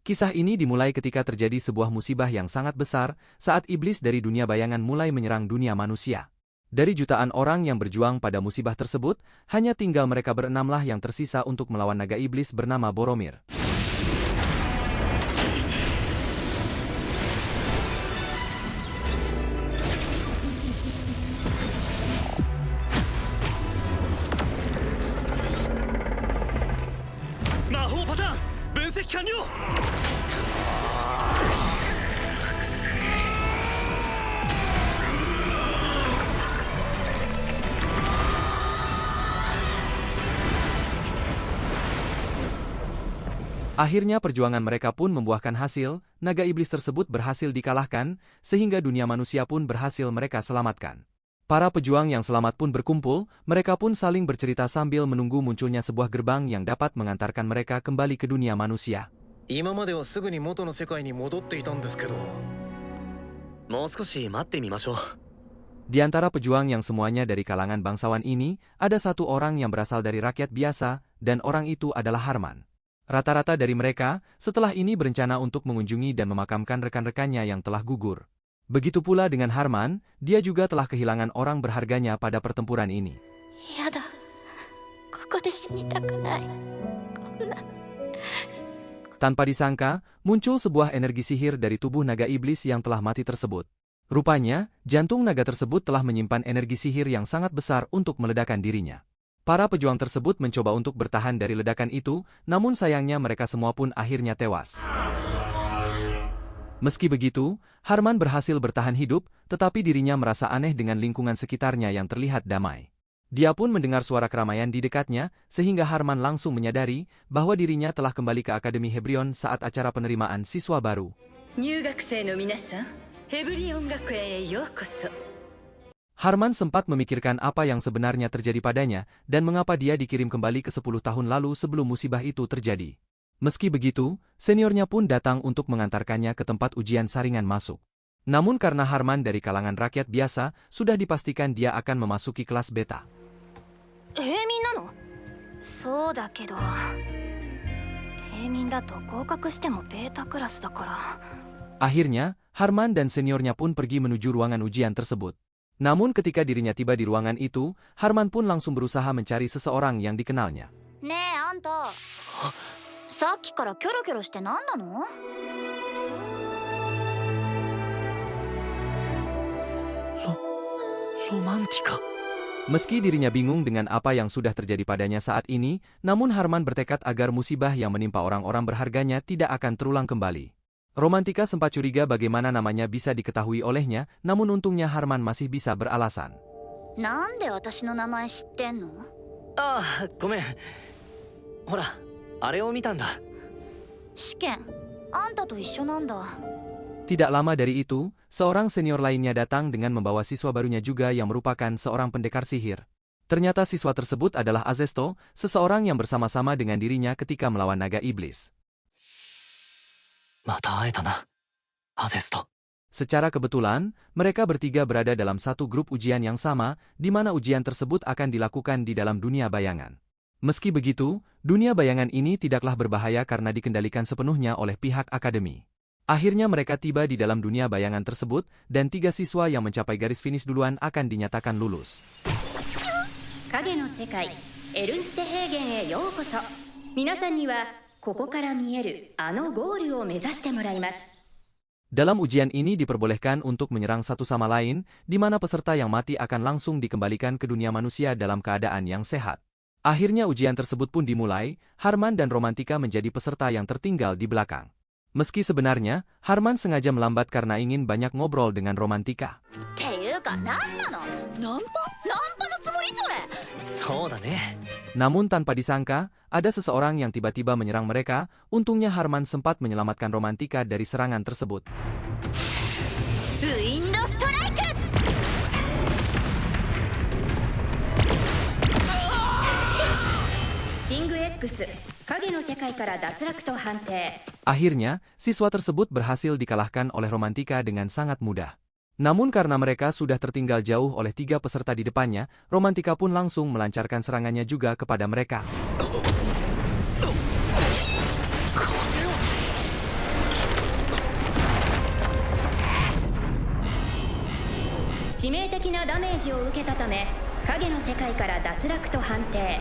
Kisah ini dimulai ketika terjadi sebuah musibah yang sangat besar saat iblis dari dunia bayangan mulai menyerang dunia manusia. Dari jutaan orang yang berjuang pada musibah tersebut, hanya tinggal mereka berenamlah yang tersisa untuk melawan naga iblis bernama Boromir. Akhirnya perjuangan mereka pun membuahkan hasil, naga iblis tersebut berhasil dikalahkan, sehingga dunia manusia pun berhasil mereka selamatkan. Para pejuang yang selamat pun berkumpul, mereka pun saling bercerita sambil menunggu munculnya sebuah gerbang yang dapat mengantarkan mereka kembali ke dunia manusia. Di antara pejuang yang semuanya dari kalangan bangsawan ini, ada satu orang yang berasal dari rakyat biasa, dan orang itu adalah Harman. Rata-rata dari mereka, setelah ini berencana untuk mengunjungi dan memakamkan rekan-rekannya yang telah gugur. Begitu pula dengan Harman, dia juga telah kehilangan orang berharganya pada pertempuran ini. Tanpa disangka, muncul sebuah energi sihir dari tubuh naga iblis yang telah mati tersebut. Rupanya, jantung naga tersebut telah menyimpan energi sihir yang sangat besar untuk meledakkan dirinya. Para pejuang tersebut mencoba untuk bertahan dari ledakan itu, namun sayangnya mereka semua pun akhirnya tewas. Meski begitu, Harman berhasil bertahan hidup, tetapi dirinya merasa aneh dengan lingkungan sekitarnya yang terlihat damai. Dia pun mendengar suara keramaian di dekatnya, sehingga Harman langsung menyadari bahwa dirinya telah kembali ke Akademi Hebrion saat acara penerimaan siswa baru. Harman sempat memikirkan apa yang sebenarnya terjadi padanya, dan mengapa dia dikirim kembali ke 10 tahun lalu sebelum musibah itu terjadi. Meski begitu, seniornya pun datang untuk mengantarkannya ke tempat ujian saringan masuk. Namun karena Harman dari kalangan rakyat biasa, sudah dipastikan dia akan memasuki kelas beta. Akhirnya, Harman dan seniornya pun pergi menuju ruangan ujian tersebut. Namun ketika dirinya tiba di ruangan itu, Harman pun langsung berusaha mencari seseorang yang dikenalnya. Meski dirinya bingung dengan apa yang sudah terjadi padanya saat ini, namun Harman bertekad agar musibah yang menimpa orang-orang berharganya tidak akan terulang kembali. Romantika sempat curiga bagaimana namanya bisa diketahui olehnya, namun untungnya Harman masih bisa beralasan. Tidak lama dari itu, seorang senior lainnya datang dengan membawa siswa barunya juga yang merupakan seorang pendekar sihir. Ternyata siswa tersebut adalah Azesto, seseorang yang bersama-sama dengan dirinya ketika melawan naga iblis. Secara kebetulan, mereka bertiga berada dalam satu grup ujian yang sama, di mana ujian tersebut akan dilakukan di dalam dunia bayangan. Meski begitu, dunia bayangan ini tidaklah berbahaya karena dikendalikan sepenuhnya oleh pihak akademi. Akhirnya mereka tiba di dalam dunia bayangan tersebut, dan 3 siswa yang mencapai garis finish duluan akan dinyatakan lulus. Dalam ujian ini diperbolehkan untuk menyerang satu sama lain, di mana peserta yang mati akan langsung dikembalikan ke dunia manusia dalam keadaan yang sehat. Akhirnya ujian tersebut pun dimulai, Harman dan Romantika menjadi peserta yang tertinggal di belakang. Meski sebenarnya, Harman sengaja melambat karena ingin banyak ngobrol dengan Romantika. Namun tanpa disangka, ada seseorang yang tiba-tiba menyerang mereka. Untungnya Harman sempat menyelamatkan Romantika dari serangan tersebut. Akhirnya, siswa tersebut berhasil dikalahkan oleh Romantika dengan sangat mudah. Namun karena mereka sudah tertinggal jauh oleh 3 peserta di depannya, Romantika pun langsung melancarkan serangannya juga kepada mereka. 致命的なダメージを受けたため、影の世界から脱落と判定。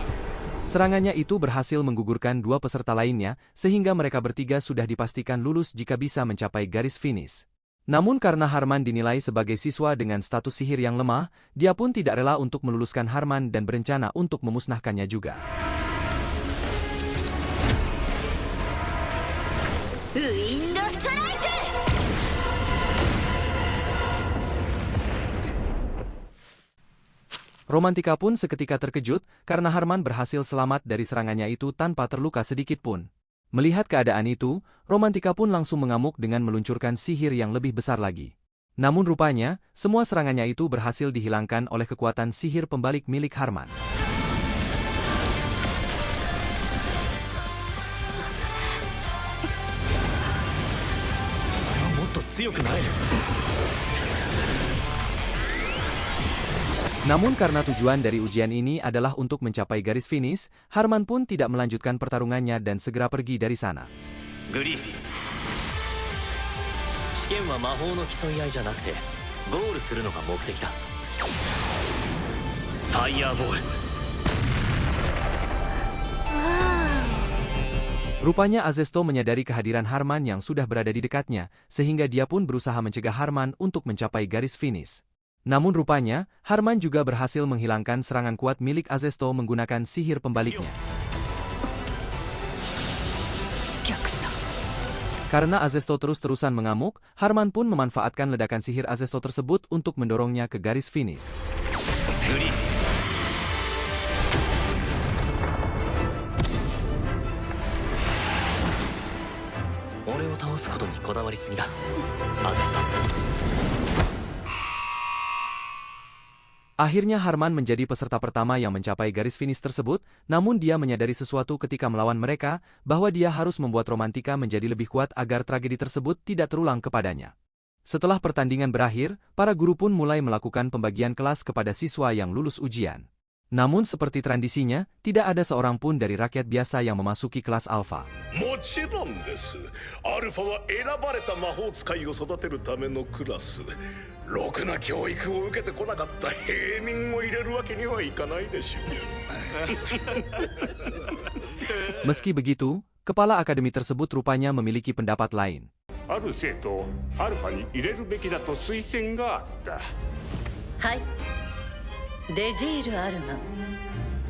Serangannya itu berhasil menggugurkan dua peserta lainnya, sehingga mereka bertiga sudah dipastikan lulus jika bisa mencapai garis finish. Namun karena Harman dinilai sebagai siswa dengan status sihir yang lemah, dia pun tidak rela untuk meluluskan Harman dan berencana untuk memusnahkannya juga. Wind Strike! Romantika pun seketika terkejut karena Harman berhasil selamat dari serangannya itu tanpa terluka sedikit pun. Melihat keadaan itu, Romantika pun langsung mengamuk dengan meluncurkan sihir yang lebih besar lagi. Namun rupanya, semua serangannya itu berhasil dihilangkan oleh kekuatan sihir pembalik milik Harman. Namun karena tujuan dari ujian ini adalah untuk mencapai garis finish, Harman pun tidak melanjutkan pertarungannya dan segera pergi dari sana. Grease. 試験は魔法の競い合いじゃなくてゴールするのが目的だ。ファイヤーボール。Rupanya Azesto menyadari kehadiran Harman yang sudah berada di dekatnya, sehingga dia pun berusaha mencegah Harman untuk mencapai garis finish. Namun rupanya, Harman juga berhasil menghilangkan serangan kuat milik Azesto menggunakan sihir pembaliknya. Karena Azesto terus-terusan mengamuk, Harman pun memanfaatkan ledakan sihir Azesto tersebut untuk mendorongnya ke garis finish. Akhirnya Harman menjadi peserta pertama yang mencapai garis finish tersebut, namun dia menyadari sesuatu ketika melawan mereka, bahwa dia harus membuat Romantika menjadi lebih kuat agar tragedi tersebut tidak terulang kepadanya. Setelah pertandingan berakhir, para guru pun mulai melakukan pembagian kelas kepada siswa yang lulus ujian. Namun seperti tradisinya, tidak ada seorang pun dari rakyat biasa yang memasuki kelas Alpha. もちろんです。アルファは選ばれた魔法使いを育てるためのクラス。ろくな教育を受けてこなかった平民を入れるわけにはいかないでしょう。 Meski begitu, kepala akademi tersebut rupanya memiliki pendapat lain. ある生徒をアルファに入れるべきだと推薦があった。はい。デジール・アルマン。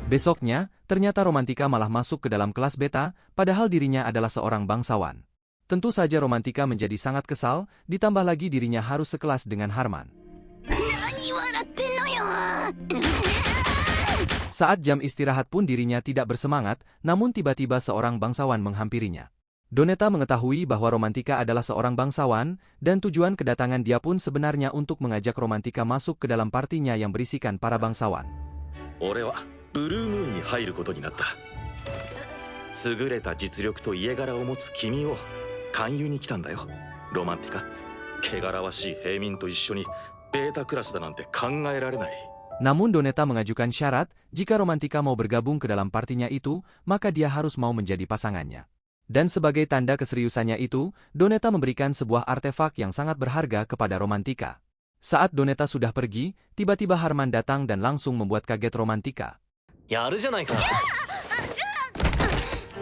Besoknya, ternyata Romantika malah masuk ke dalam kelas beta, padahal dirinya adalah seorang bangsawan. Tentu saja Romantika menjadi sangat kesal, ditambah lagi dirinya harus sekelas dengan Harman. Saat jam istirahat pun dirinya tidak bersemangat, namun tiba-tiba seorang bangsawan menghampirinya. Donetta mengetahui bahwa Romantika adalah seorang bangsawan, dan tujuan kedatangan dia pun sebenarnya untuk mengajak Romantika masuk ke dalam partinya yang berisikan para bangsawan. 俺はブルームーンに入ることになった。優れた実力と家柄を持つ君を勧誘に来たんだよ。ロマンティカ。汚らわしい平民と一緒にベータクラスだなんて考えられない。 Namun Donetta mengajukan syarat, jika Romantika mau bergabung ke dalam partinya itu, maka dia harus mau menjadi pasangannya. Dan sebagai tanda keseriusannya itu, Donetta memberikan sebuah artefak yang sangat berharga kepada Romantika. Saat Donetta sudah pergi, tiba-tiba Harman datang dan langsung membuat kaget Romantika. やるじゃないか。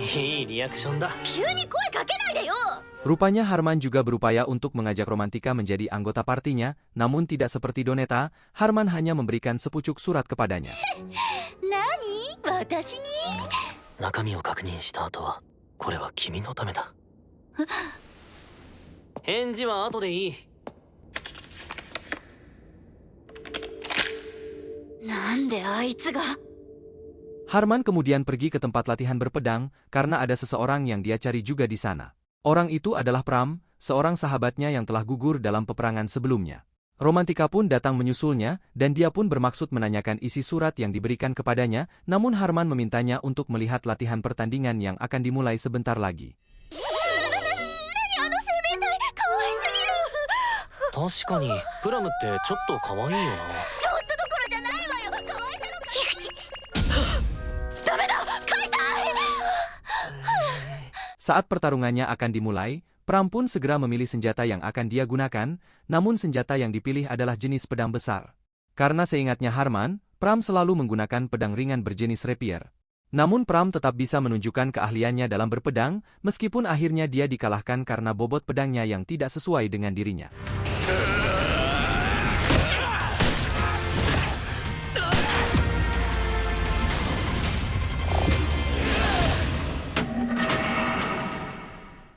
いいリアクションだ。急に声かけないでよ。 Rupanya Harman juga berupaya untuk mengajak Romantika menjadi anggota partinya, namun tidak seperti Donetta, Harman hanya memberikan sepucuk surat kepadanya. 何？私に？中身を確認した後はこれは君のためだ。返事は後でいい。なんであいつが？ Harman kemudian pergi ke tempat latihan berpedang, karena ada seseorang yang dia cari juga di sana. Orang itu adalah Pram, seorang sahabatnya yang telah gugur dalam peperangan sebelumnya. Romantika pun datang menyusulnya, dan dia pun bermaksud menanyakan isi surat yang diberikan kepadanya, namun Harman memintanya untuk melihat latihan pertandingan yang akan dimulai sebentar lagi. 確かにプラムってちょっと可愛いよな。ちょっとどころじゃないわよ。可愛さの樋口。ダメだ。解体。 Saat pertarungannya akan dimulai, Pram pun segera memilih senjata yang akan dia gunakan, namun senjata yang dipilih adalah jenis pedang besar. Karena seingatnya Harman, Pram selalu menggunakan pedang ringan berjenis rapier. Namun Pram tetap bisa menunjukkan keahliannya dalam berpedang, meskipun akhirnya dia dikalahkan karena bobot pedangnya yang tidak sesuai dengan dirinya.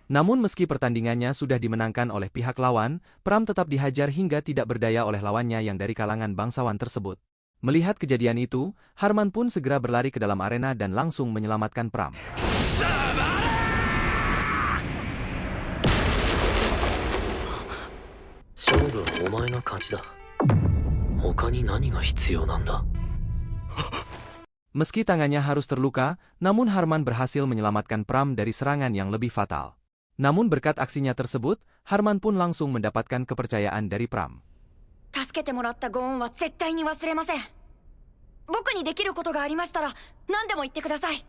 Namun meski pertandingannya sudah dimenangkan oleh pihak lawan, Pram tetap dihajar hingga tidak berdaya oleh lawannya yang dari kalangan bangsawan tersebut. Melihat kejadian itu, Harman pun segera berlari ke dalam arena dan langsung menyelamatkan Pram. Meski tangannya harus terluka, namun Harman berhasil menyelamatkan Pram dari serangan yang lebih fatal. Namun berkat aksinya tersebut, Harman pun langsung mendapatkan kepercayaan dari Pram. 助けてもらったご恩は絶対に忘れません。僕にできることがありましたら何でも言ってください。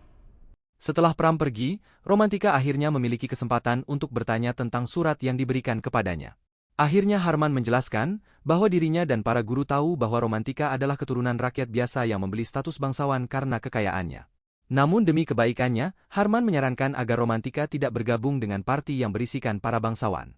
Setelah Pram pergi, Romantika akhirnya memiliki kesempatan untuk bertanya tentang surat yang diberikan kepadanya. Akhirnya Harman menjelaskan bahwa dirinya dan para guru tahu bahwa Romantika adalah keturunan rakyat biasa yang membeli status bangsawan karena kekayaannya. Namun demi kebaikannya, Harman menyarankan agar Romantika tidak bergabung dengan parti yang berisikan para bangsawan.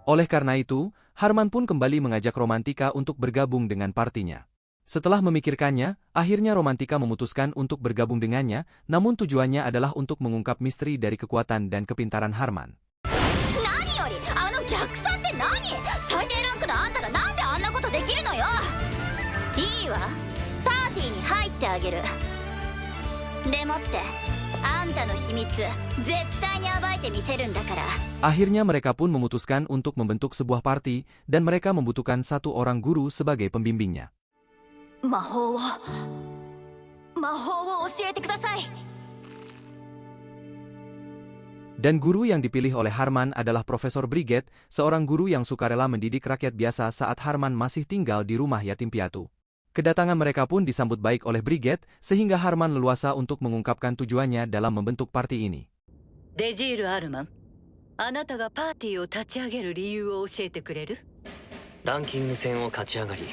Oleh karena itu, Harman pun kembali mengajak Romantika untuk bergabung dengan partinya. Setelah memikirkannya, akhirnya Romantika memutuskan untuk bergabung dengannya, namun tujuannya adalah untuk mengungkap misteri dari kekuatan dan kepintaran Harman. Akhirnya mereka pun memutuskan untuk membentuk sebuah parti, dan mereka membutuhkan satu orang guru sebagai pembimbingnya. Dan guru yang dipilih oleh Harman adalah Profesor Brigette, seorang guru yang sukarela mendidik rakyat biasa saat Harman masih tinggal di rumah yatim piatu. Kedatangan mereka pun disambut baik oleh Brigette, sehingga Harman leluasa untuk mengungkapkan tujuannya dalam membentuk parti ini. Dejiro Arman, anata ga partyを立ち上げる理由を教えてくれる? ランキング戦を勝ち上がり、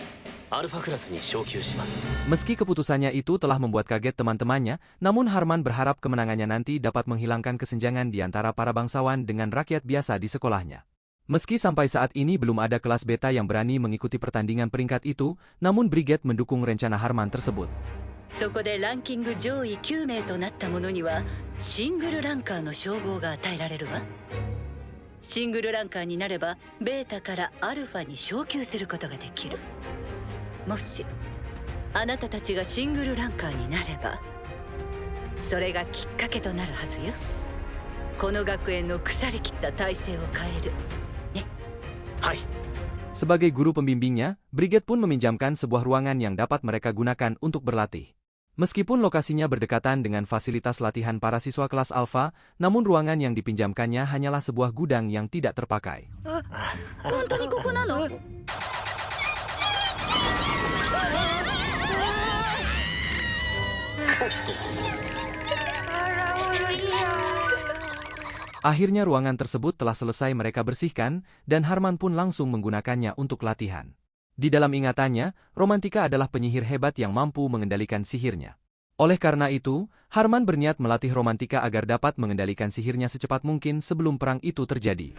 アルファクラスに昇級します。 Meski keputusannya itu telah membuat kaget teman-temannya, namun Harman berharap kemenangannya nanti dapat menghilangkan kesenjangan di antara para bangsawan dengan rakyat biasa di sekolahnya. Meski sampai saat ini belum ada kelas beta yang berani mengikuti pertandingan peringkat itu, namun Brigette mendukung rencana Harman tersebut. そこでランキング上位9名となった者にはシングルランカーの称号が与えられるわ。シングルランカーになればベータからアルファに昇級することができる。もしあなたたちがシングルランカーになればそれがきっかけとなるはずよ。この学園の腐りきった体制を変えるね。はい。 Sebagai guru pembimbingnya, Brigette pun meminjamkan sebuah ruangan yang dapat mereka gunakan untuk berlatih. Meskipun lokasinya berdekatan dengan fasilitas latihan para siswa kelas Alpha, namun ruangan yang dipinjamkannya hanyalah sebuah gudang yang tidak terpakai. Akhirnya ruangan tersebut telah selesai mereka bersihkan, dan Harman pun langsung menggunakannya untuk latihan. Di dalam ingatannya, Romantika adalah penyihir hebat yang mampu mengendalikan sihirnya. Oleh karena itu, Harman berniat melatih Romantika agar dapat mengendalikan sihirnya secepat mungkin sebelum perang itu terjadi.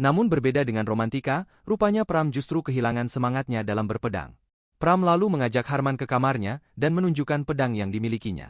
Namun berbeda dengan Romantika, rupanya Pram justru kehilangan semangatnya dalam berpedang. Pram lalu mengajak Harman ke kamarnya dan menunjukkan pedang yang dimilikinya.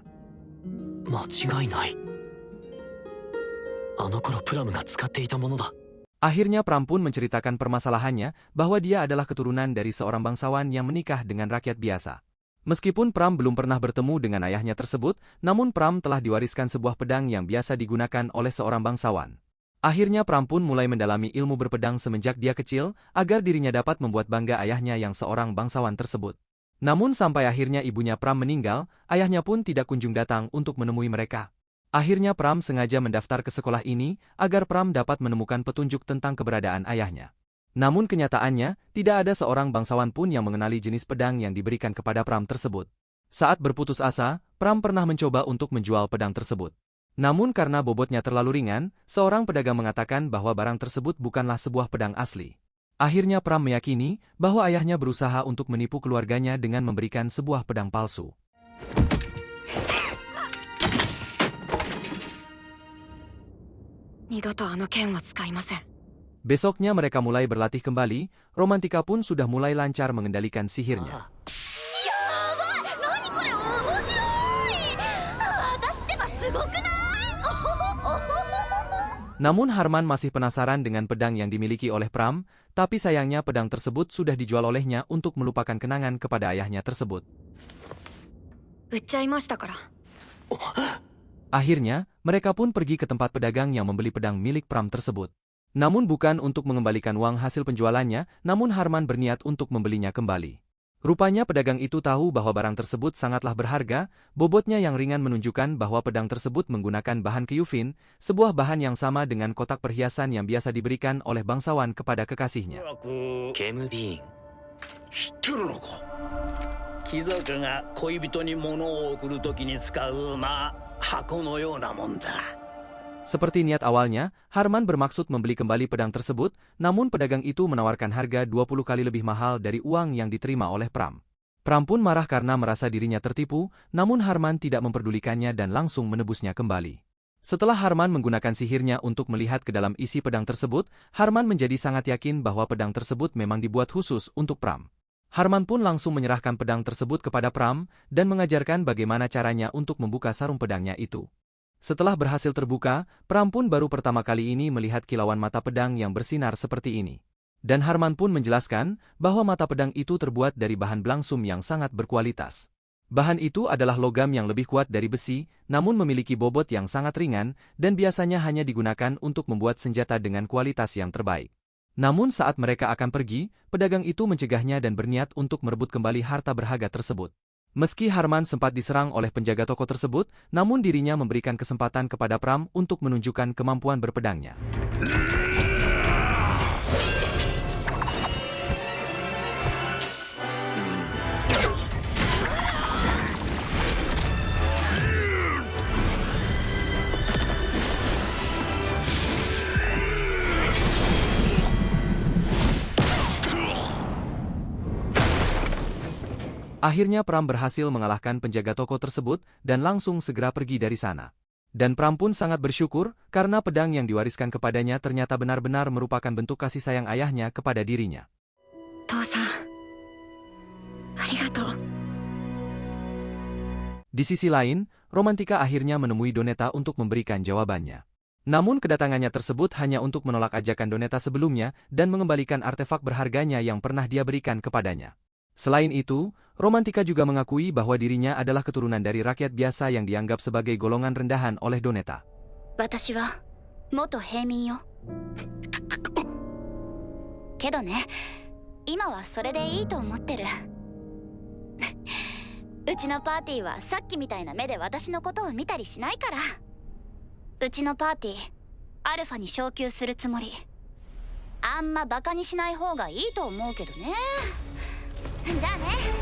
Akhirnya Pram pun menceritakan permasalahannya bahwa dia adalah keturunan dari seorang bangsawan yang menikah dengan rakyat biasa. Meskipun Pram belum pernah bertemu dengan ayahnya tersebut, namun Pram telah diwariskan sebuah pedang yang biasa digunakan oleh seorang bangsawan. Akhirnya Pram pun mulai mendalami ilmu berpedang semenjak dia kecil, agar dirinya dapat membuat bangga ayahnya yang seorang bangsawan tersebut. Namun sampai akhirnya ibunya Pram meninggal, ayahnya pun tidak kunjung datang untuk menemui mereka. Akhirnya Pram sengaja mendaftar ke sekolah ini agar Pram dapat menemukan petunjuk tentang keberadaan ayahnya. Namun kenyataannya, tidak ada seorang bangsawan pun yang mengenali jenis pedang yang diberikan kepada Pram tersebut. Saat berputus asa, Pram pernah mencoba untuk menjual pedang tersebut. Namun karena bobotnya terlalu ringan, seorang pedagang mengatakan bahwa barang tersebut bukanlah sebuah pedang asli. Akhirnya Pram meyakini bahwa ayahnya berusaha untuk menipu keluarganya dengan memberikan sebuah pedang palsu. Besoknya mereka mulai berlatih kembali, Romantika pun sudah mulai lancar mengendalikan sihirnya. Namun Harman masih penasaran dengan pedang yang dimiliki oleh Pram, tapi sayangnya pedang tersebut sudah dijual olehnya untuk melupakan kenangan kepada ayahnya tersebut. Akhirnya, mereka pun pergi ke tempat pedagang yang membeli pedang milik Pram tersebut. Namun bukan untuk mengembalikan uang hasil penjualannya, namun Harman berniat untuk membelinya kembali. Rupanya pedagang itu tahu bahwa barang tersebut sangatlah berharga, bobotnya yang ringan menunjukkan bahwa pedang tersebut menggunakan bahan kyufin, sebuah bahan yang sama dengan kotak perhiasan yang biasa diberikan oleh bangsawan kepada kekasihnya. ケムビーン。知ってるのか。貴族が恋人に物を送るときに使う箱のようなもんだ。 Seperti niat awalnya, Harman bermaksud membeli kembali pedang tersebut, namun pedagang itu menawarkan harga 20 kali lebih mahal dari uang yang diterima oleh Pram. Pram pun marah karena merasa dirinya tertipu, namun Harman tidak memperdulikannya dan langsung menebusnya kembali. Setelah Harman menggunakan sihirnya untuk melihat ke dalam isi pedang tersebut, Harman menjadi sangat yakin bahwa pedang tersebut memang dibuat khusus untuk Pram. Harman pun langsung menyerahkan pedang tersebut kepada Pram dan mengajarkan bagaimana caranya untuk membuka sarung pedangnya itu. Setelah berhasil terbuka, Pram pun baru pertama kali ini melihat kilauan mata pedang yang bersinar seperti ini. Dan Harman pun menjelaskan bahwa mata pedang itu terbuat dari bahan belangsum yang sangat berkualitas. Bahan itu adalah logam yang lebih kuat dari besi, namun memiliki bobot yang sangat ringan, dan biasanya hanya digunakan untuk membuat senjata dengan kualitas yang terbaik. Namun saat mereka akan pergi, pedagang itu mencegahnya dan berniat untuk merebut kembali harta berharga tersebut. Meski Harman sempat diserang oleh penjaga toko tersebut, namun dirinya memberikan kesempatan kepada Pram untuk menunjukkan kemampuan berpedangnya. Akhirnya Pram berhasil mengalahkan penjaga toko tersebut dan langsung segera pergi dari sana. Dan Pram pun sangat bersyukur karena pedang yang diwariskan kepadanya ternyata benar-benar merupakan bentuk kasih sayang ayahnya kepada dirinya. Di sisi lain, Romantika akhirnya menemui Donetta untuk memberikan jawabannya. Namun kedatangannya tersebut hanya untuk menolak ajakan Donetta sebelumnya dan mengembalikan artefak berharganya yang pernah dia berikan kepadanya. Selain itu, Romantika juga mengakui bahwa dirinya adalah keturunan dari rakyat biasa yang dianggap sebagai golongan rendahan oleh Donetta. 私は元平民よ。けどね、今はそれでいいと思ってる。うちのパーティーはさっきみたいな目で私のことを見たりしないから。うちのパーティー、アルファに昇級するつもり。あんまバカにしない方がいいと思うけどね。じゃあね。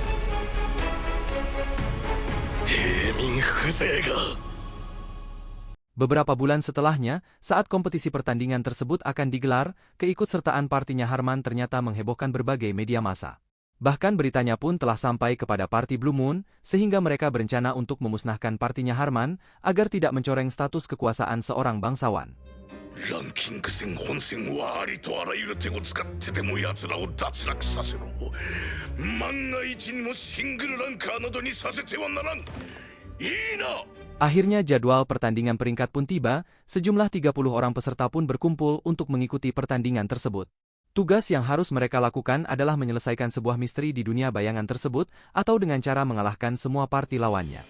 Beberapa bulan setelahnya, saat kompetisi pertandingan tersebut akan digelar, keikutsertaan partinya Harman ternyata menghebohkan berbagai media massa. Bahkan beritanya pun telah sampai kepada parti Blue Moon, sehingga mereka berencana untuk memusnahkan partinya Harman agar tidak mencoreng status kekuasaan seorang bangsawan. ランキング戦本戦はありとあらゆる手を使ってでも奴らを脱落させろ。万が一にもシングルランカーなどにさせてはならん。いいな。 Akhirnya jadwal pertandingan peringkat pun tiba, sejumlah 30 orang peserta pun berkumpul untuk mengikuti pertandingan tersebut. Tugas yang harus mereka lakukan adalah menyelesaikan sebuah misteri di dunia bayangan tersebut atau dengan cara mengalahkan semua parti lawannya.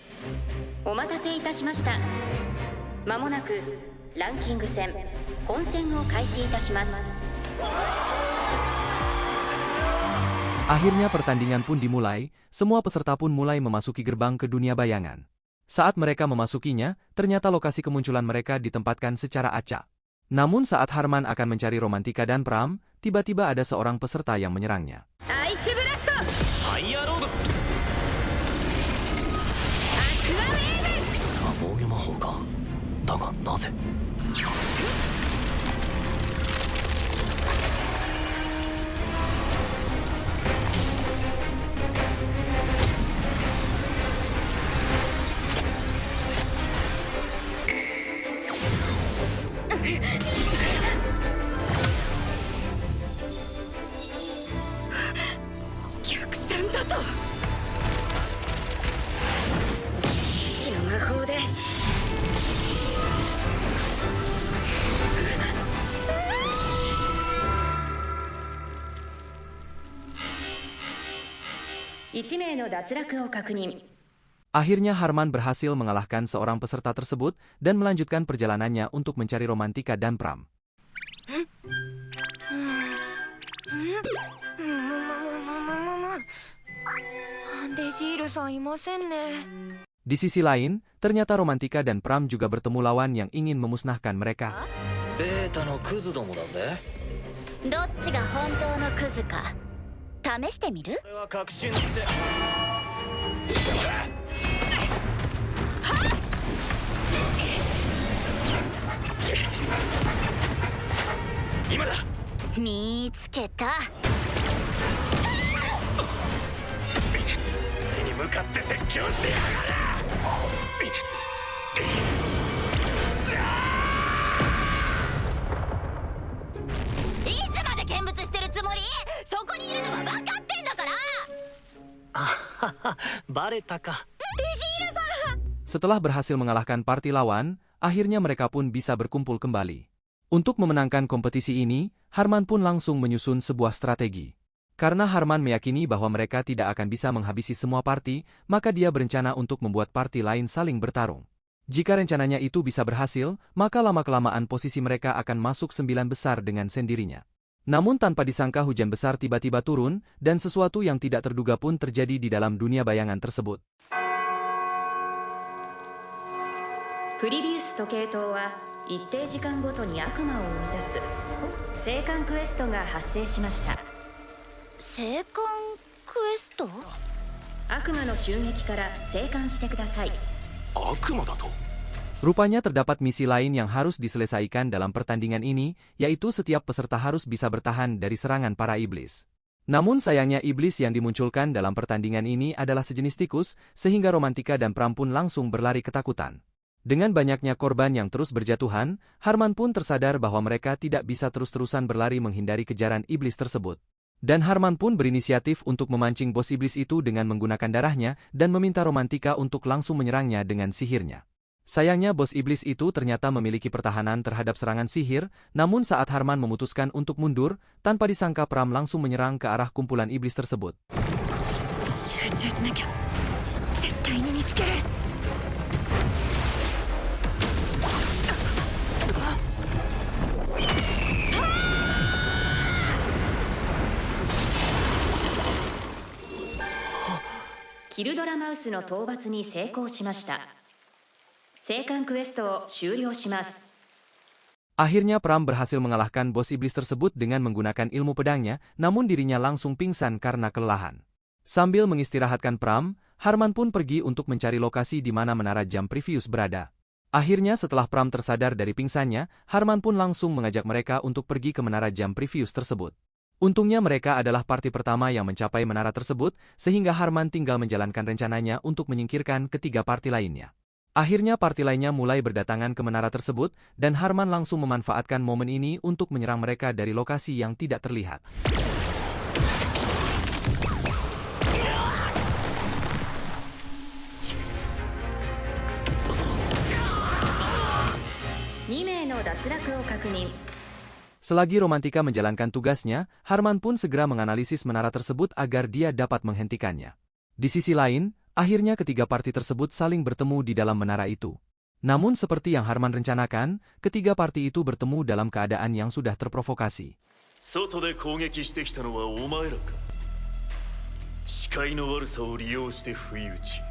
お待たせいたしました。まもなくランキング戦本戦を開始いたします。Akhirnya pertandingan pun dimulai, semua peserta pun mulai memasuki gerbang ke dunia bayangan. Saat mereka memasukinya, ternyata lokasi kemunculan mereka ditempatkan secara acak. Namun saat Harman akan mencari Romantika dan Pram, tiba-tiba ada seorang peserta yang menyerangnya. アイスブラストファイヤーロード。アクアウェーブさあ防御魔法か。だがなぜ。逆算だと魔法で1名の脱落を確認 Akhirnya Harman berhasil mengalahkan seorang peserta tersebut dan melanjutkan perjalanannya untuk mencari Romantika dan Pram. Di sisi lain, ternyata Romantika dan Pram juga bertemu lawan yang ingin memusnahkan mereka. ベータのクズどもだぜ。どっちが本当のクズか試してみる？これは確信して。今だ。見つけた。手に向かって説教してやがる。いつまで見物してるつもり？そこにいるのは分かってんだから。あはは、バレたか。 Setelah berhasil mengalahkan parti lawan, akhirnya mereka pun bisa berkumpul kembali. Untuk memenangkan kompetisi ini, Harman pun langsung menyusun sebuah strategi. Karena Harman meyakini bahwa mereka tidak akan bisa menghabisi semua parti, maka dia berencana untuk membuat parti lain saling bertarung. Jika rencananya itu bisa berhasil, maka lama-kelamaan posisi mereka akan masuk 9 besar dengan sendirinya. Namun tanpa disangka hujan besar tiba-tiba turun, dan sesuatu yang tidak terduga pun terjadi di dalam dunia bayangan tersebut. プリビウス時計塔は一定時間ごとに悪魔を生み出す生還クエストが発生しました生還クエスト？悪魔の襲撃から生還してください悪魔だと。 Rupanya terdapat misi lain yang harus diselesaikan dalam pertandingan ini, yaitu setiap peserta harus bisa bertahan dari serangan para iblis. Namun sayangnya iblis yang dimunculkan dalam pertandingan ini adalah sejenis tikus, sehingga Romantika dan Pram pun langsung berlari ketakutan. Dengan banyaknya korban yang terus berjatuhan, Harman pun tersadar bahwa mereka tidak bisa terus-terusan berlari menghindari kejaran iblis tersebut. Dan Harman pun berinisiatif untuk memancing bos iblis itu dengan menggunakan darahnya dan meminta Romantika untuk langsung menyerangnya dengan sihirnya. Sayangnya bos iblis itu ternyata memiliki pertahanan terhadap serangan sihir, namun saat Harman memutuskan untuk mundur, tanpa disangka Pram langsung menyerang ke arah kumpulan iblis tersebut. 集中しなきゃ絶対に見つける キルドラマウスの討伐に成功しました生還クエストを終了します Akhirnya Pram berhasil mengalahkan bos iblis tersebut dengan menggunakan ilmu pedangnya, namun dirinya langsung pingsan karena kelelahan. Sambil mengistirahatkan Pram, Harman pun pergi untuk mencari lokasi di mana menara jam Previous berada. Akhirnya setelah Pram tersadar dari pingsannya, Harman pun langsung mengajak mereka untuk pergi ke menara jam Previous tersebut. Untungnya mereka adalah parti pertama yang mencapai menara tersebut, sehingga Harman tinggal menjalankan rencananya untuk menyingkirkan ketiga parti lainnya. Akhirnya parti lainnya mulai berdatangan ke menara tersebut, dan Harman langsung memanfaatkan momen ini untuk menyerang mereka dari lokasi yang tidak terlihat. Selagi Romantika menjalankan tugasnya, Harman pun segera menganalisis menara tersebut agar dia dapat menghentikannya. Di sisi lain, akhirnya ketiga parti tersebut saling bertemu di dalam menara itu. Namun seperti yang Harman rencanakan, ketiga parti itu bertemu dalam keadaan yang sudah terprovokasi. 外で攻撃してきたのはお前らか。視界の悪さを利用して不意打ち。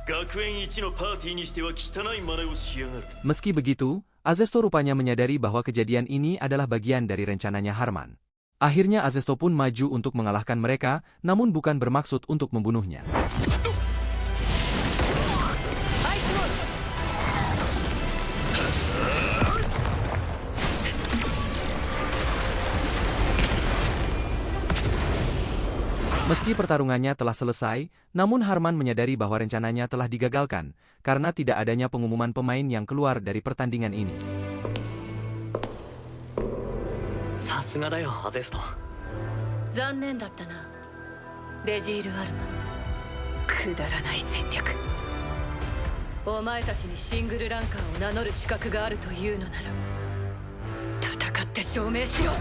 学園一のパーティーにしては汚い真似をしやがる。 Meski begitu, Azesto rupanya menyadari bahwa kejadian ini adalah bagian dari rencananya Harman. Akhirnya Azesto pun maju untuk mengalahkan mereka, namun bukan bermaksud untuk membunuhnya. Meski pertarungannya telah selesai, namun Harman menyadari bahwa rencananya telah digagalkan, karena tidak adanya pengumuman pemain yang keluar dari pertandingan ini. さすがだよアゼスト。残念だったなベジール・アルマン。くだらない戦略。お前たちにシングルランカーを名乗る資格があるというのなら戦って証明しろ。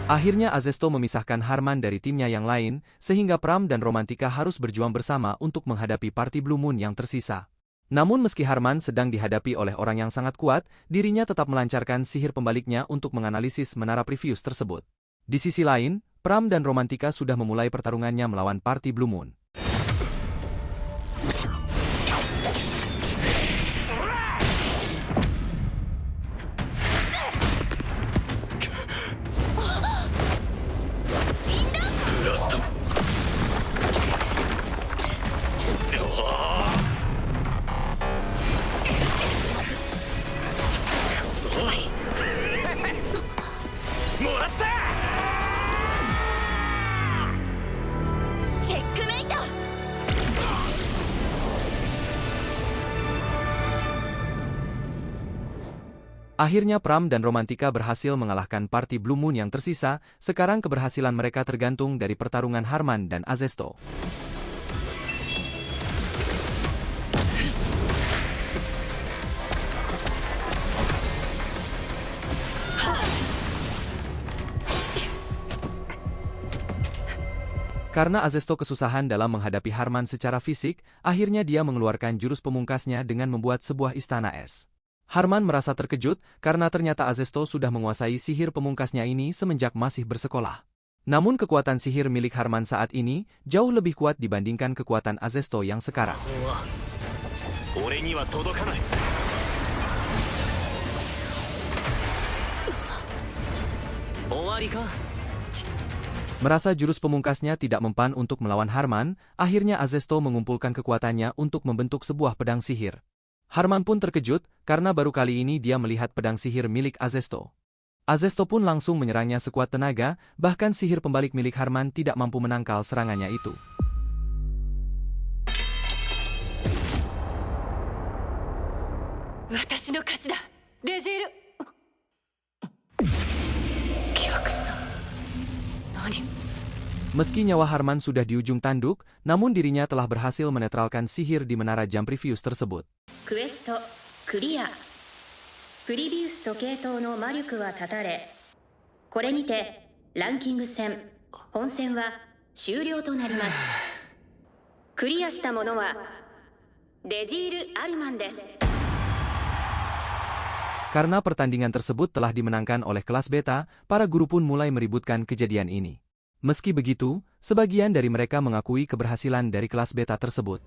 Akhirnya Azesto memisahkan Harman dari timnya yang lain, sehingga Pram dan Romantika harus berjuang bersama untuk menghadapi Party Blue Moon yang tersisa. Namun meski Harman sedang dihadapi oleh orang yang sangat kuat, dirinya tetap melancarkan sihir pembaliknya untuk menganalisis menara Previous tersebut. Di sisi lain, Pram dan Romantika sudah memulai pertarungannya melawan Party Blue Moon. Akhirnya Pram dan Romantika berhasil mengalahkan Party Blue Moon yang tersisa, sekarang keberhasilan mereka tergantung dari pertarungan Harman dan Azesto. Karena Azesto kesusahan dalam menghadapi Harman secara fisik, akhirnya dia mengeluarkan jurus pemungkasnya dengan membuat sebuah istana es. Harman merasa terkejut karena ternyata Azesto sudah menguasai sihir pemungkasnya ini semenjak masih bersekolah. Namun kekuatan sihir milik Harman saat ini jauh lebih kuat dibandingkan kekuatan Azesto yang sekarang. Merasa jurus pemungkasnya tidak mempan untuk melawan Harman, akhirnya Azesto mengumpulkan kekuatannya untuk membentuk sebuah pedang sihir. Harman pun terkejut karena baru kali ini dia melihat pedang sihir milik Azesto. Azesto pun langsung menyerangnya sekuat tenaga, bahkan sihir pembalik milik Harman tidak mampu menangkal serangannya itu. Meski nyawa Harman sudah di ujung tanduk, namun dirinya telah berhasil menetralkan sihir di menara jam Previous tersebut. Quest clear. Previous と系統の魔力は断たれ、これにてランキング戦本戦は終了となります。クリアした者はデジール・アルマンです。 Karena pertandingan tersebut telah dimenangkan oleh kelas beta, para guru pun mulai meributkan kejadian ini. Meski begitu, sebagian dari mereka mengakui keberhasilan dari kelas beta tersebut.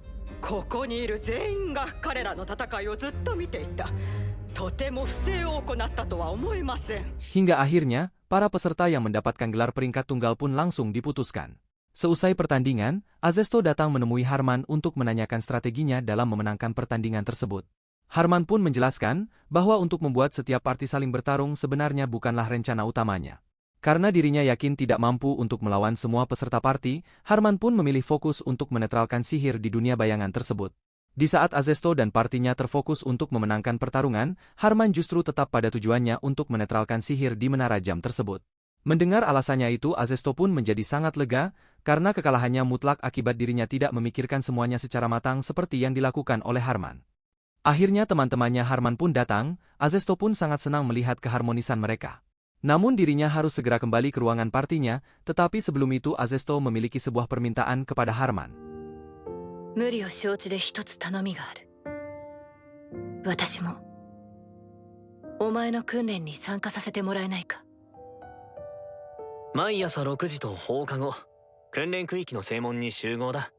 Hingga akhirnya, para peserta yang mendapatkan gelar peringkat tunggal pun langsung diputuskan. Seusai pertandingan, Azesto datang menemui Harman untuk menanyakan strateginya dalam memenangkan pertandingan tersebut. Harman pun menjelaskan bahwa untuk membuat setiap parti saling bertarung sebenarnya bukanlah rencana utamanya. Karena dirinya yakin tidak mampu untuk melawan semua peserta parti, Harman pun memilih fokus untuk menetralkan sihir di dunia bayangan tersebut. Di saat Azesto dan partinya terfokus untuk memenangkan pertarungan, Harman justru tetap pada tujuannya untuk menetralkan sihir di menara jam tersebut. Mendengar alasannya itu, Azesto pun menjadi sangat lega, karena kekalahannya mutlak akibat dirinya tidak memikirkan semuanya secara matang seperti yang dilakukan oleh Harman. Akhirnya teman-temannya Harman pun datang, Azesto pun sangat senang melihat keharmonisan mereka. Namun dirinya harus segera kembali ke ruangan partinya, tetapi sebelum itu Azesto memiliki sebuah permintaan kepada Harman. 訓練区域の正門に集合だ。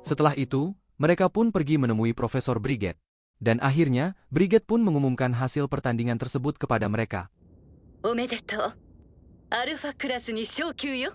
Setelah itu, mereka pun pergi menemui Profesor Brigade. Dan akhirnya, Brigade pun mengumumkan hasil pertandingan tersebut kepada mereka. おめでとう。アルファクラスに昇級よ。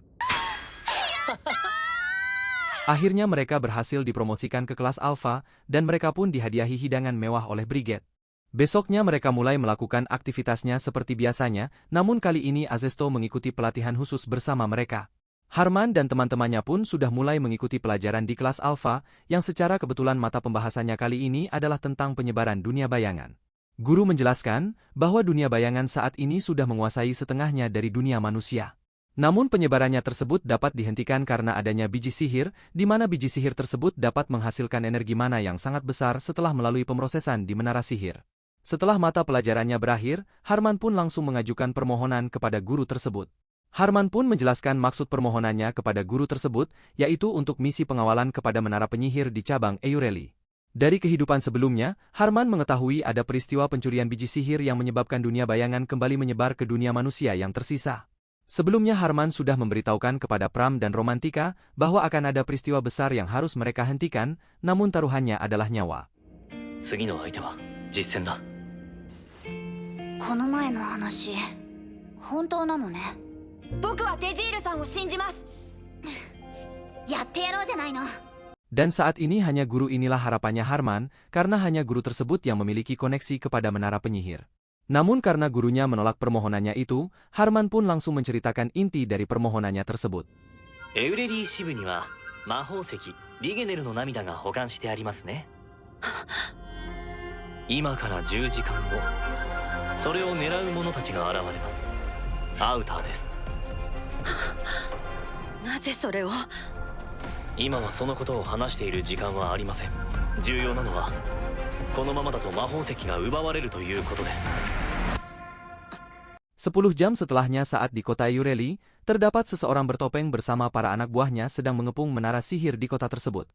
Akhirnya mereka berhasil dipromosikan ke kelas Alpha, dan mereka pun dihadiahi hidangan mewah oleh Brigade. Besoknya mereka mulai melakukan aktivitasnya seperti biasanya, namun kali ini Azesto mengikuti pelatihan khusus bersama mereka. Harman dan teman-temannya pun sudah mulai mengikuti pelajaran di kelas Alpha, yang secara kebetulan mata pembahasannya kali ini adalah tentang penyebaran dunia bayangan. Guru menjelaskan bahwa dunia bayangan saat ini sudah menguasai setengahnya dari dunia manusia. Namun penyebarannya tersebut dapat dihentikan karena adanya biji sihir, di mana biji sihir tersebut dapat menghasilkan energi mana yang sangat besar setelah melalui pemrosesan di menara sihir. Setelah mata pelajarannya berakhir, Harman pun langsung mengajukan permohonan kepada guru tersebut. Harman pun menjelaskan maksud permohonannya kepada guru tersebut, yaitu untuk misi pengawalan kepada menara penyihir di cabang Eureli. Dari kehidupan sebelumnya, Harman mengetahui ada peristiwa pencurian biji sihir yang menyebabkan dunia bayangan kembali menyebar ke dunia manusia yang tersisa. Sebelumnya Harman sudah memberitahukan kepada Pram dan Romantika bahwa akan ada peristiwa besar yang harus mereka hentikan, namun taruhannya adalah nyawa. 次の相手は実戦だ。この前の話本当なのね。僕はテジールさんを信じます。やってやろうじゃないの。 Dan saat ini hanya guru inilah harapannya Harman, karena hanya guru tersebut yang memiliki koneksi kepada menara penyihir. Namun karena gurunya menolak permohonannya itu, Harman pun langsung menceritakan inti dari permohonannya tersebut. エウレリー支部には魔法石リゲネルの涙が保管してありますね。今から10時間後、それを狙う者たちが現れます。アウターです。 なぜそれを。 今はそのことを話している時間はありません。重要なのはこのままだと魔法石が奪われるということです。 10 jam setelahnya saat di kota Eureli, terdapat seseorang bertopeng bersama para anak buahnya sedang mengepung menara sihir di kota tersebut.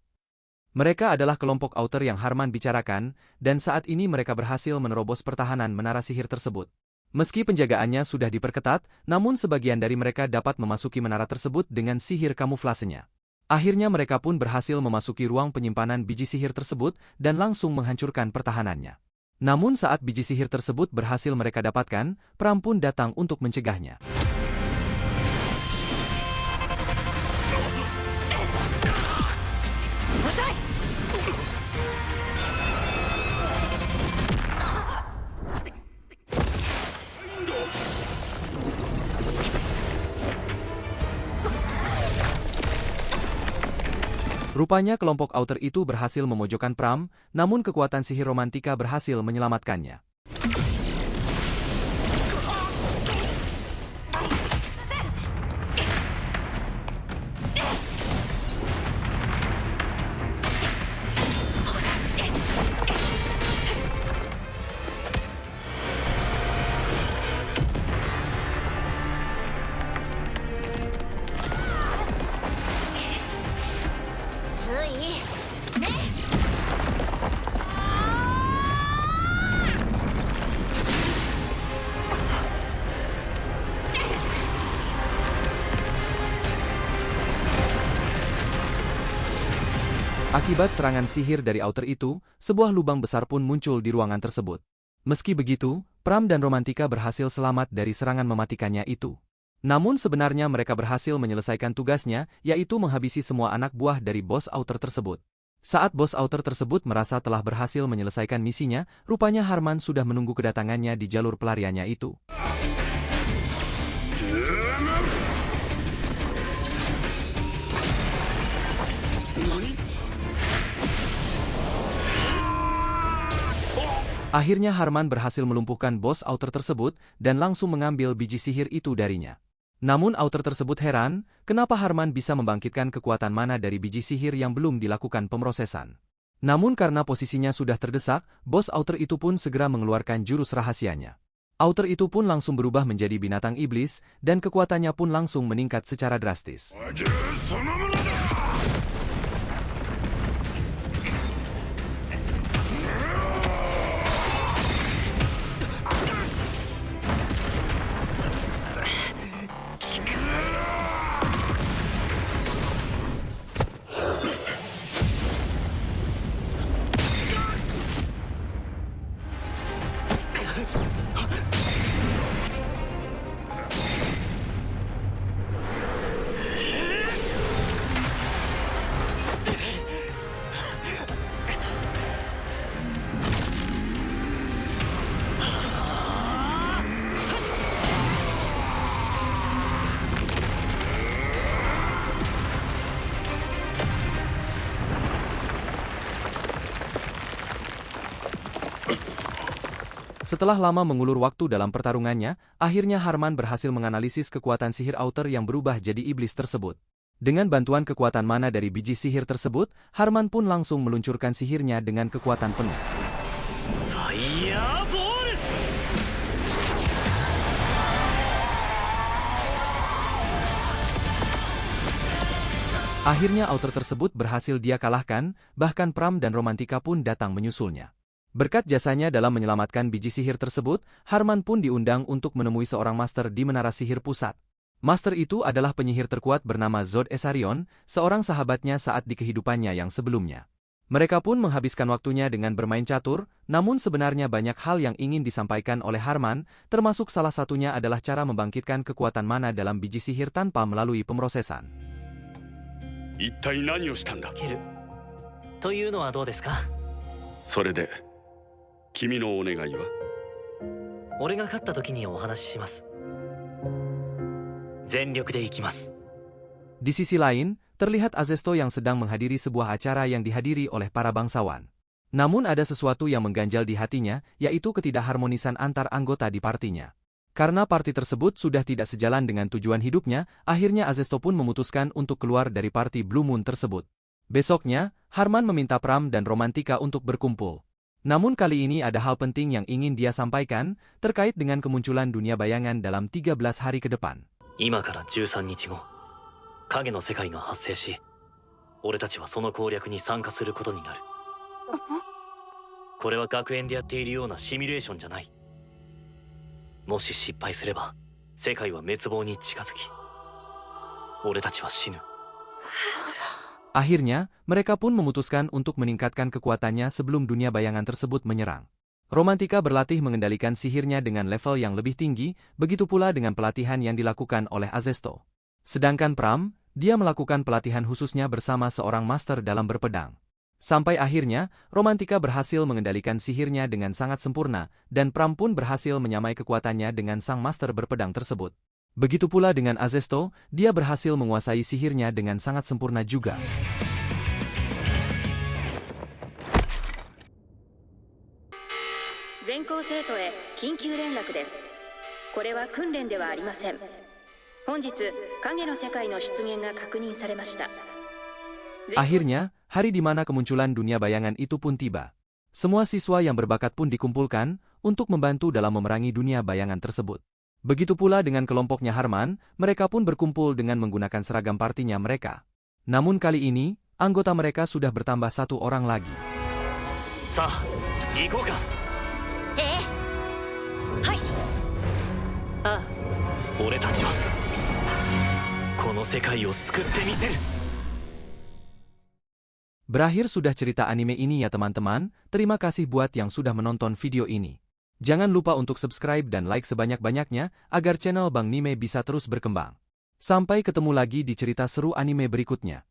Mereka adalah kelompok outer yang Harman bicarakan, dan saat ini mereka berhasil menerobos pertahanan menara sihir tersebut. Meski penjagaannya sudah diperketat, namun sebagian dari mereka dapat memasuki menara tersebut dengan sihir kamuflasenya. Akhirnya mereka pun berhasil memasuki ruang penyimpanan biji sihir tersebut dan langsung menghancurkan pertahanannya. Namun saat biji sihir tersebut berhasil mereka dapatkan, Pram pun datang untuk mencegahnya. Rupanya kelompok outer itu berhasil memojokkan Pram, namun kekuatan sihir Romantika berhasil menyelamatkannya. Akibat serangan sihir dari outer itu, sebuah lubang besar pun muncul di ruangan tersebut. Meski begitu, Pram dan Romantika berhasil selamat dari serangan mematikannya itu. Namun sebenarnya mereka berhasil menyelesaikan tugasnya, yaitu menghabisi semua anak buah dari bos outer tersebut. Saat bos outer tersebut merasa telah berhasil menyelesaikan misinya, rupanya Harman sudah menunggu kedatangannya di jalur pelariannya itu. Akhirnya Harman berhasil melumpuhkan bos outer tersebut dan langsung mengambil biji sihir itu darinya. Namun outer tersebut heran, kenapa Harman bisa membangkitkan kekuatan mana dari biji sihir yang belum dilakukan pemrosesan. Namun karena posisinya sudah terdesak, bos outer itu pun segera mengeluarkan jurus rahasianya. Outer itu pun langsung berubah menjadi binatang iblis, dan kekuatannya pun langsung meningkat secara drastis. Setelah lama mengulur waktu dalam pertarungannya, akhirnya Harman berhasil menganalisis kekuatan sihir outer yang berubah jadi iblis tersebut. Dengan bantuan kekuatan mana dari biji sihir tersebut, Harman pun langsung meluncurkan sihirnya dengan kekuatan penuh. Fireball! Akhirnya outer tersebut berhasil dia kalahkan, bahkan Pram dan Romantika pun datang menyusulnya. Berkat jasanya dalam menyelamatkan biji sihir tersebut, Harman pun diundang untuk menemui seorang master di menara sihir pusat. Master itu adalah penyihir terkuat bernama Zod Esarion, seorang sahabatnya saat di kehidupannya yang sebelumnya. Mereka pun menghabiskan waktunya dengan bermain catur, namun sebenarnya banyak hal yang ingin disampaikan oleh Harman, termasuk salah satunya adalah cara membangkitkan kekuatan mana dalam biji sihir tanpa melalui pemrosesan. 一体何をしたんだ。蹴るというのはどうですか。それで君のお願いは。俺が勝った時にお話しします。全力で行きます。 Di sisi lain, terlihat Azesto yang sedang menghadiri sebuah acara yang dihadiri oleh para bangsawan. Namun ada sesuatu yang mengganjal di hatinya, yaitu ketidakharmonisan antar anggota di partinya. Karena parti tersebut sudah tidak sejalan dengan tujuan hidupnya, akhirnya Azesto pun memutuskan untuk keluar dari parti Blue Moon tersebut. Besoknya, Harman meminta Pram dan Romantika untuk berkumpul. Namun kali ini ada hal penting yang ingin dia sampaikan, terkait dengan kemunculan dunia bayangan dalam 13 hari ke depan. 今から13日後、影の世界が発生し、俺たちはその攻略に参加することになる。これは学園でやっているようなシミュレーションじゃない。もし失敗すれば、世界は滅亡に近づき、俺たちは死ぬ。 Akhirnya, mereka pun memutuskan untuk meningkatkan kekuatannya sebelum dunia bayangan tersebut menyerang. Romantika berlatih mengendalikan sihirnya dengan level yang lebih tinggi, begitu pula dengan pelatihan yang dilakukan oleh Azesto. Sedangkan Pram, dia melakukan pelatihan khususnya bersama seorang master dalam berpedang. Sampai akhirnya, Romantika berhasil mengendalikan sihirnya dengan sangat sempurna, dan Pram pun berhasil menyamai kekuatannya dengan sang master berpedang tersebut. Begitu pula dengan Azesto, dia berhasil menguasai sihirnya dengan sangat sempurna juga. Akhirnya, hari di mana kemunculan dunia bayangan itu pun tiba. Semua siswa yang berbakat pun dikumpulkan untuk membantu dalam memerangi dunia bayangan tersebut. Begitu pula dengan kelompoknya Harman, mereka pun berkumpul dengan menggunakan seragam partinya mereka. Namun kali ini, anggota mereka sudah bertambah satu orang lagi. Sah, ikut ka? Hai. Ore tachi wa kono sekai o sukutte miseru. Berakhir sudah cerita anime ini ya teman-teman, terima kasih buat yang sudah menonton video ini. Jangan lupa untuk subscribe dan like sebanyak-banyaknya agar channel Bang Nime bisa terus berkembang. Sampai ketemu lagi di cerita seru anime berikutnya.